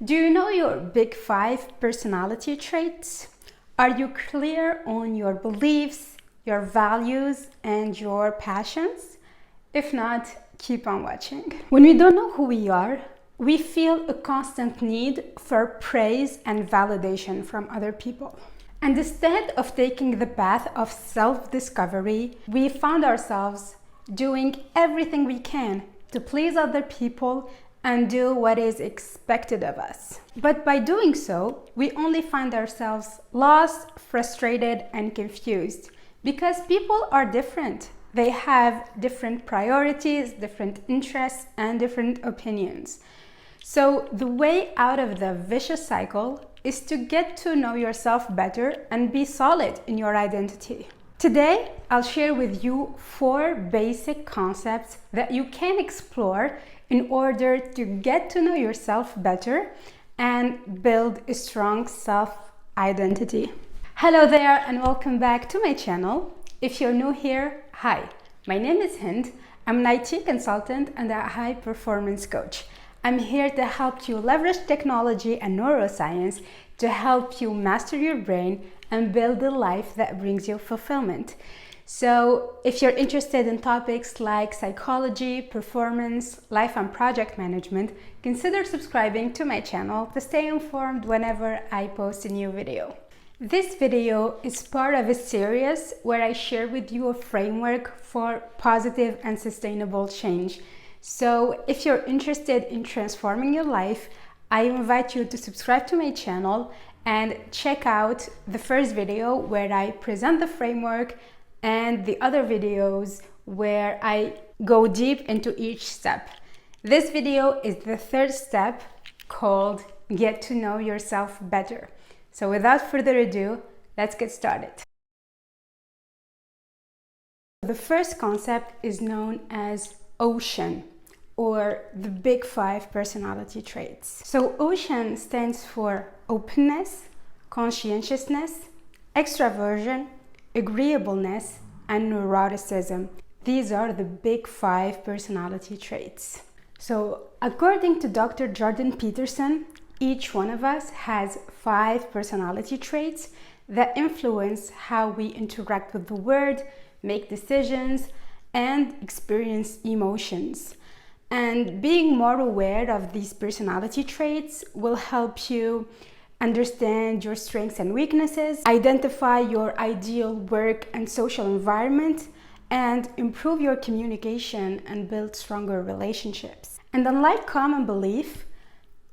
Do you know your big 5 personality traits? Are you clear on your beliefs, your values, and your passions? If not, keep on watching. When we don't know who we are, we feel a constant need for praise and validation from other people. And instead of taking the path of self-discovery, we found ourselves doing everything we can to please other people and do what is expected of us. But by doing so, we only find ourselves lost, frustrated, and confused because people are different. They have different priorities, different interests, and different opinions. So the way out of the vicious cycle is to get to know yourself better and be solid in your identity. Today, I'll share with you 4 basic concepts that you can explore in order to get to know yourself better and build a strong self-identity. Hello there and welcome back to my channel. If you're new here, hi, my name is Hind. I'm an IT consultant and a high-performance coach. I'm here to help you leverage technology and neuroscience to help you master your brain and build a life that brings you fulfillment. So if you're interested in topics like psychology, performance, life and project management, consider subscribing to my channel to stay informed whenever I post a new video. This video is part of a series where I share with you a framework for positive and sustainable change. So if you're interested in transforming your life, I invite you to subscribe to my channel and check out the first video where I present the framework and the other videos where I go deep into each step. This video is the 3rd step called Get to Know Yourself Better. So without further ado, let's get started. The first concept is known as OCEAN, or the big 5 personality traits. So OCEAN stands for openness, conscientiousness, extraversion, agreeableness, and neuroticism. These are the big 5 personality traits. So according to Dr. Jordan Peterson, each one of us has 5 personality traits that influence how we interact with the world, make decisions, and experience emotions. And being more aware of these personality traits will help you understand your strengths and weaknesses, identify your ideal work and social environment, and improve your communication and build stronger relationships. And unlike common belief,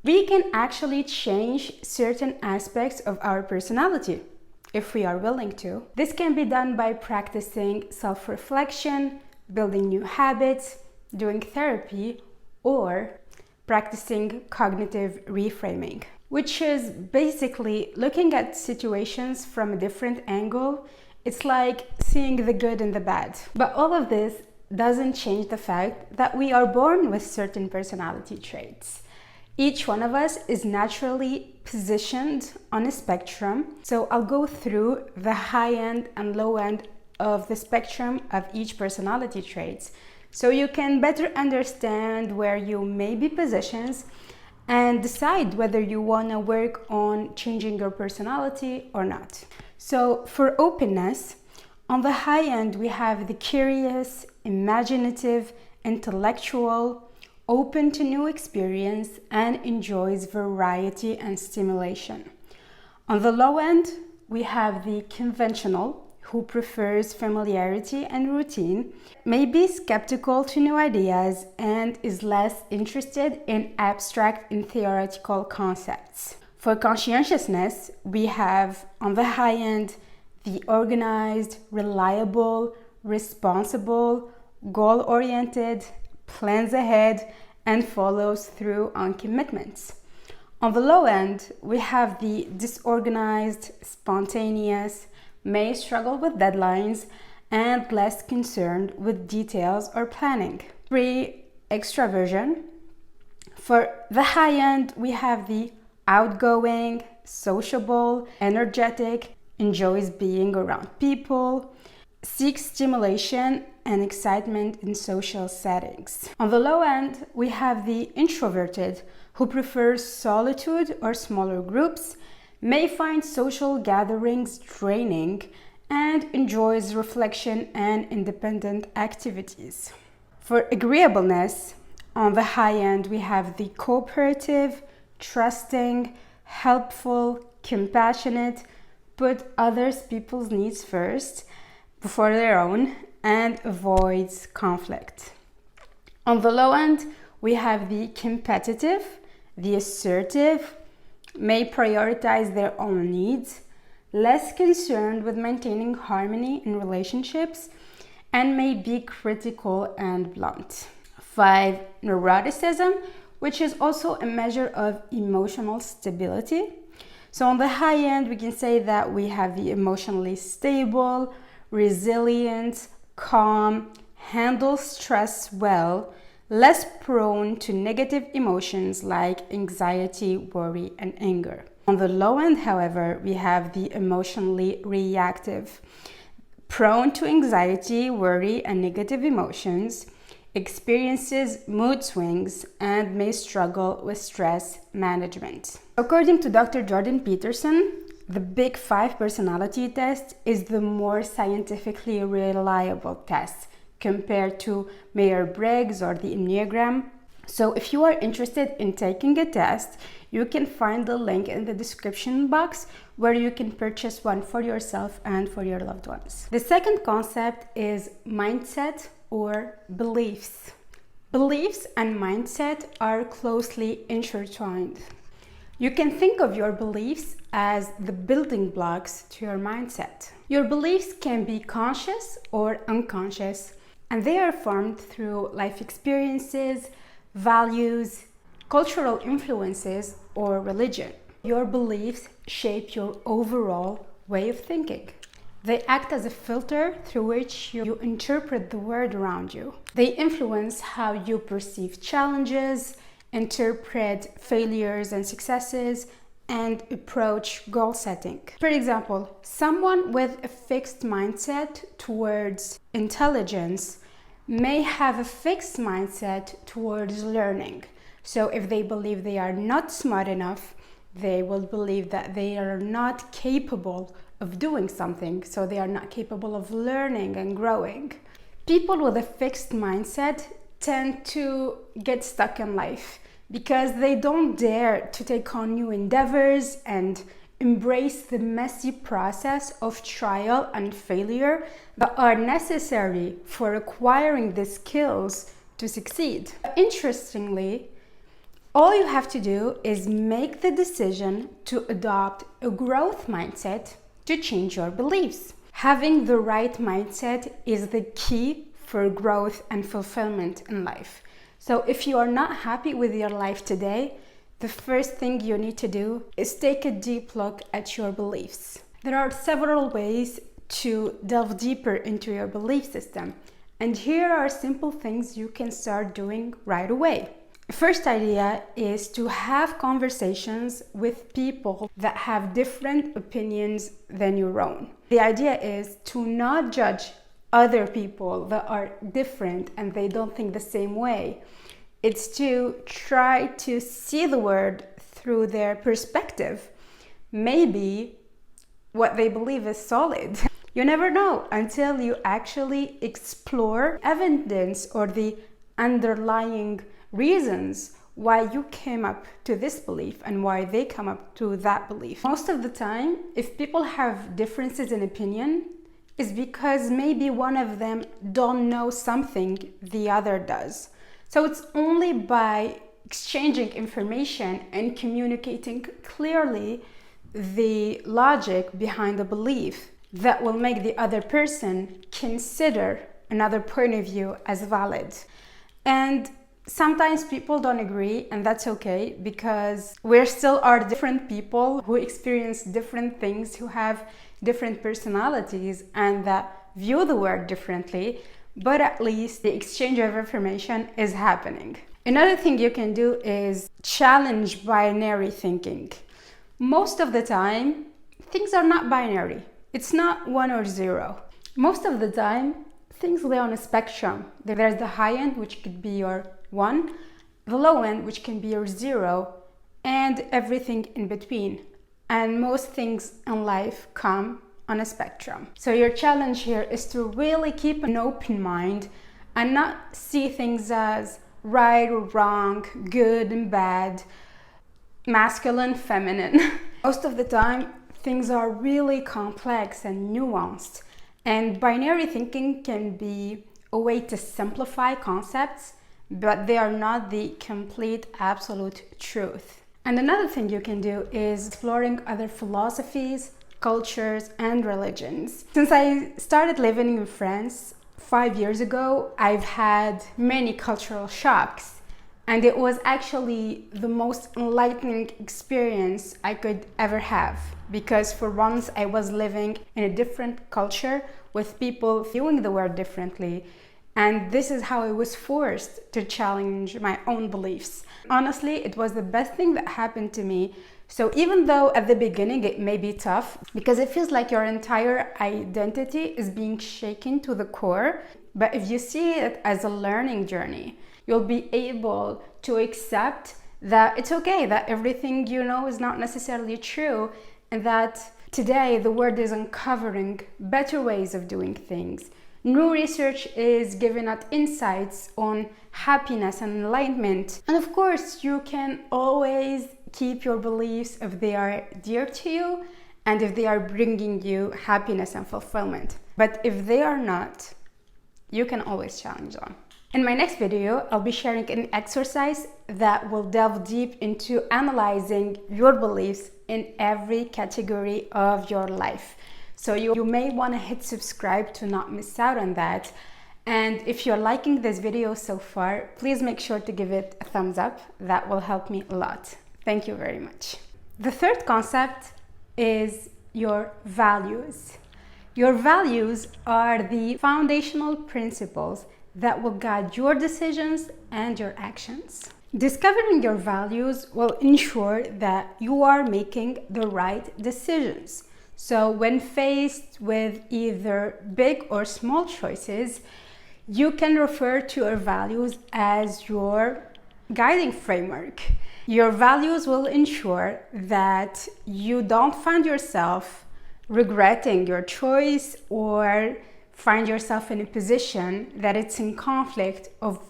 we can actually change certain aspects of our personality if we are willing to. This can be done by practicing self-reflection, building new habits, doing therapy, or practicing cognitive reframing, which is basically looking at situations from a different angle. It's like seeing the good and the bad. But all of this doesn't change the fact that we are born with certain personality traits. Each one of us is naturally positioned on a spectrum. So I'll go through the high end and low end of the spectrum of each personality traits, so you can better understand where you may be positioned and decide whether you want to work on changing your personality or not. So for openness, on the high end, we have the curious, imaginative, intellectual, open to new experience, and enjoys variety and stimulation. On the low end, we have the conventional, who prefers familiarity and routine, may be skeptical to new ideas, and is less interested in abstract and theoretical concepts. For conscientiousness, we have on the high end the organized, reliable, responsible, goal-oriented, plans ahead, and follows through on commitments. On the low end, we have the disorganized, spontaneous, may struggle with deadlines, and less concerned with details or planning. 3. Extraversion. For the high end, we have the outgoing, sociable, energetic, enjoys being around people, seeks stimulation and excitement in social settings. On the low end, we have the introverted, who prefers solitude or smaller groups, may find social gatherings draining and enjoys reflection and independent activities. For agreeableness, on the high end, we have the cooperative, trusting, helpful, compassionate, put others people's needs first before their own, and avoids conflict. On the low end, we have the competitive, the assertive, may prioritize their own needs, less concerned with maintaining harmony in relationships, and may be critical and blunt. 5. Neuroticism, which is also a measure of emotional stability. So on the high end, we can say that we have the emotionally stable, resilient, calm, handles stress well, less prone to negative emotions like anxiety, worry, and anger. On the low end, however, we have the emotionally reactive, prone to anxiety, worry, and negative emotions, experiences mood swings, and may struggle with stress management. According to Dr. Jordan Peterson, the Big Five personality test is the more scientifically reliable test compared to Myers-Briggs or the Enneagram. So if you are interested in taking a test, you can find the link in the description box where you can purchase one for yourself and for your loved ones. The second concept is mindset or beliefs. Beliefs and mindset are closely intertwined. You can think of your beliefs as the building blocks to your mindset. Your beliefs can be conscious or unconscious, and they are formed through life experiences, values, cultural influences, or religion. Your beliefs shape your overall way of thinking. They act as a filter through which you interpret the world around you. They influence how you perceive challenges, interpret failures and successes, and approach goal setting. For example, someone with a fixed mindset towards intelligence may have a fixed mindset towards learning. So if they believe they are not smart enough, they will believe that they are not capable of doing something, so they are not capable of learning and growing. People with a fixed mindset tend to get stuck in life because they don't dare to take on new endeavors and embrace the messy process of trial and failure that are necessary for acquiring the skills to succeed. Interestingly, all you have to do is make the decision to adopt a growth mindset to change your beliefs. Having the right mindset is the key for growth and fulfillment in life. So if you are not happy with your life today, the first thing you need to do is take a deep look at your beliefs. There are several ways to delve deeper into your belief system, and here are simple things you can start doing right away. First idea is to have conversations with people that have different opinions than your own. The idea is to not judge other people that are different and they don't think the same way. It's to try to see the world through their perspective. Maybe what they believe is solid. You never know until you actually explore evidence or the underlying reasons why you came up to this belief and why they come up to that belief. Most of the time, if people have differences in opinion, it's because maybe one of them don't know something the other does. So it's only by exchanging information and communicating clearly the logic behind the belief that will make the other person consider another point of view as valid. And sometimes people don't agree, and that's okay, because we still are different people who experience different things, who have different personalities, and that view the world differently, but at least the exchange of information is happening. Another thing you can do is challenge binary thinking. Most of the time, things are not binary. It's not 1 or 0. Most of the time, things lay on a spectrum. There's the high end, which could be your 1, the low end, which can be your 0, and everything in between. And most things in life come on a spectrum. So your challenge here is to really keep an open mind and not see things as right or wrong, good and bad, masculine, feminine. Most of the time, things are really complex and nuanced, and binary thinking can be a way to simplify concepts, but they are not the complete absolute truth. And another thing you can do is exploring other philosophies, cultures, and religions. Since I started living in France 5 years ago, I've had many cultural shocks, and it was actually the most enlightening experience I could ever have, because for once I was living in a different culture with people viewing the world differently, and this is how I was forced to challenge my own beliefs. Honestly, it was the best thing that happened to me. So even though at the beginning it may be tough, because it feels like your entire identity is being shaken to the core, but if you see it as a learning journey, you'll be able to accept that it's okay, that everything you know is not necessarily true, and that today the world is uncovering better ways of doing things. New research is giving out insights on happiness and enlightenment. And of course, you can always keep your beliefs if they are dear to you and if they are bringing you happiness and fulfillment. But if they are not, you can always challenge them. In my next video, I'll be sharing an exercise that will delve deep into analyzing your beliefs in every category of your life. So you may want to hit subscribe to not miss out on that. And if you're liking this video so far, please make sure to give it a thumbs up. That will help me a lot. Thank you very much. The third concept is your values. Your values are the foundational principles that will guide your decisions and your actions. Discovering your values will ensure that you are making the right decisions. So when faced with either big or small choices, you can refer to your values as your guiding framework. Your values will ensure that you don't find yourself regretting your choice or find yourself in a position that it's in conflict of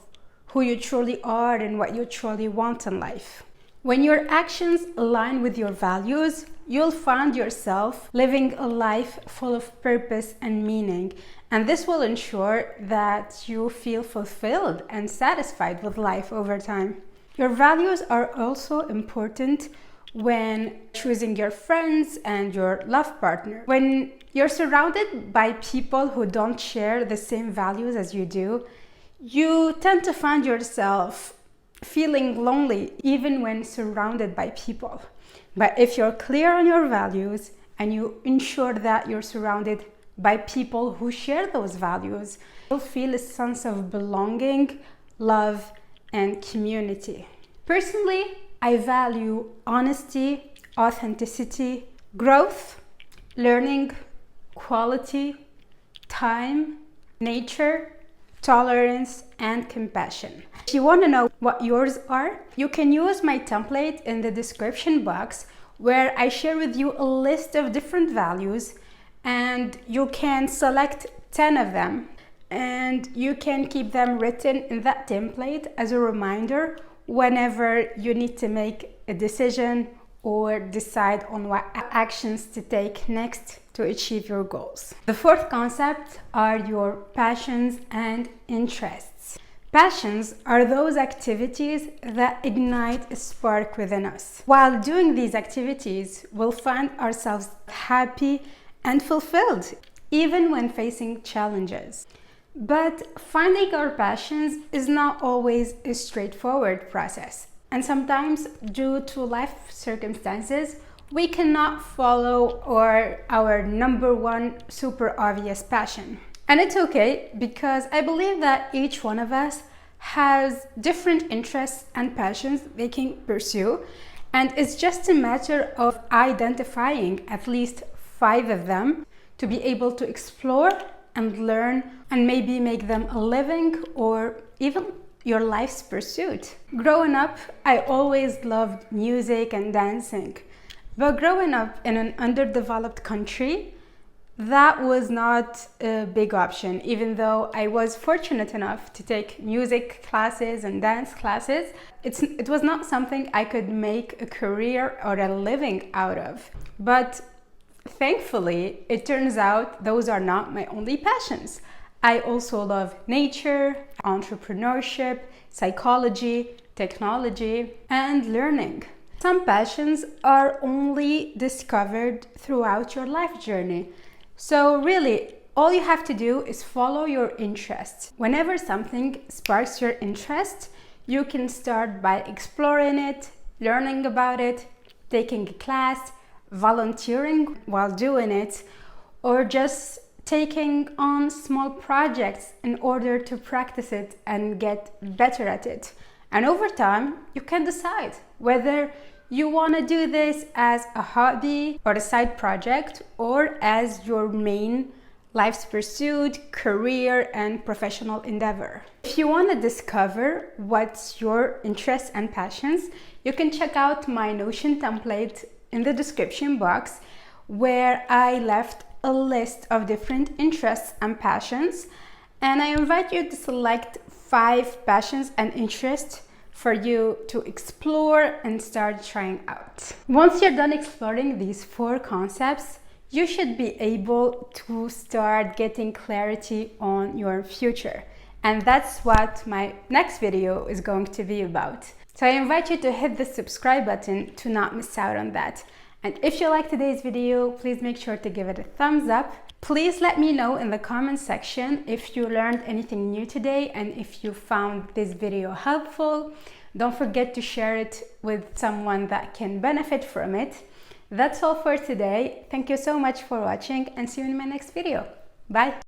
who you truly are and what you truly want in life. When your actions align with your values, you'll find yourself living a life full of purpose and meaning, and this will ensure that you feel fulfilled and satisfied with life over time. Your values are also important when choosing your friends and your love partner. When you're surrounded by people who don't share the same values as you do, you tend to find yourself feeling lonely even when surrounded by people. But if you're clear on your values and you ensure that you're surrounded by people who share those values, you'll feel a sense of belonging, love, and community. Personally, I value honesty, authenticity, growth, learning, quality, time, nature, tolerance, and compassion. If you want to know what yours are, you can use my template in the description box where I share with you a list of different values, and you can select 10 of them and you can keep them written in that template as a reminder whenever you need to make a decision or decide on what actions to take next to achieve your goals. The fourth concept are your passions and interests. Passions are those activities that ignite a spark within us. While doing these activities, we'll find ourselves happy and fulfilled, even when facing challenges. But finding our passions is not always a straightforward process. And sometimes, due to life circumstances, we cannot follow our number one super obvious passion. And it's okay, because I believe that each one of us has different interests and passions they can pursue. And it's just a matter of identifying at least 5 of them to be able to explore and learn and maybe make them a living or even your life's pursuit. Growing up, I always loved music and dancing, but growing up in an underdeveloped country, that was not a big option. Even though I was fortunate enough to take music classes and dance classes, it was not something I could make a career or a living out of. But thankfully, it turns out those are not my only passions. I also love nature, entrepreneurship, psychology, technology, and learning. Some passions are only discovered throughout your life journey. So really, all you have to do is follow your interests. Whenever something sparks your interest, you can start by exploring it, learning about it, taking a class, volunteering while doing it, or just taking on small projects in order to practice it and get better at it. And over time, you can decide whether you want to do this as a hobby or a side project or as your main life's pursuit, career, and professional endeavor. If you want to discover what's your interests and passions, you can check out my Notion template in the description box, where I left a list of different interests and passions, and I invite you to select 5 passions and interests for you to explore and start trying out. Once you're done exploring these 4 concepts, you should be able to start getting clarity on your future. And that's what my next video is going to be about. So I invite you to hit the subscribe button to not miss out on that. And if you like today's video, please make sure to give it a thumbs up. Please let me know in the comments section if you learned anything new today and if you found this video helpful. Don't forget to share it with someone that can benefit from it. That's all for today. Thank you so much for watching and see you in my next video. Bye!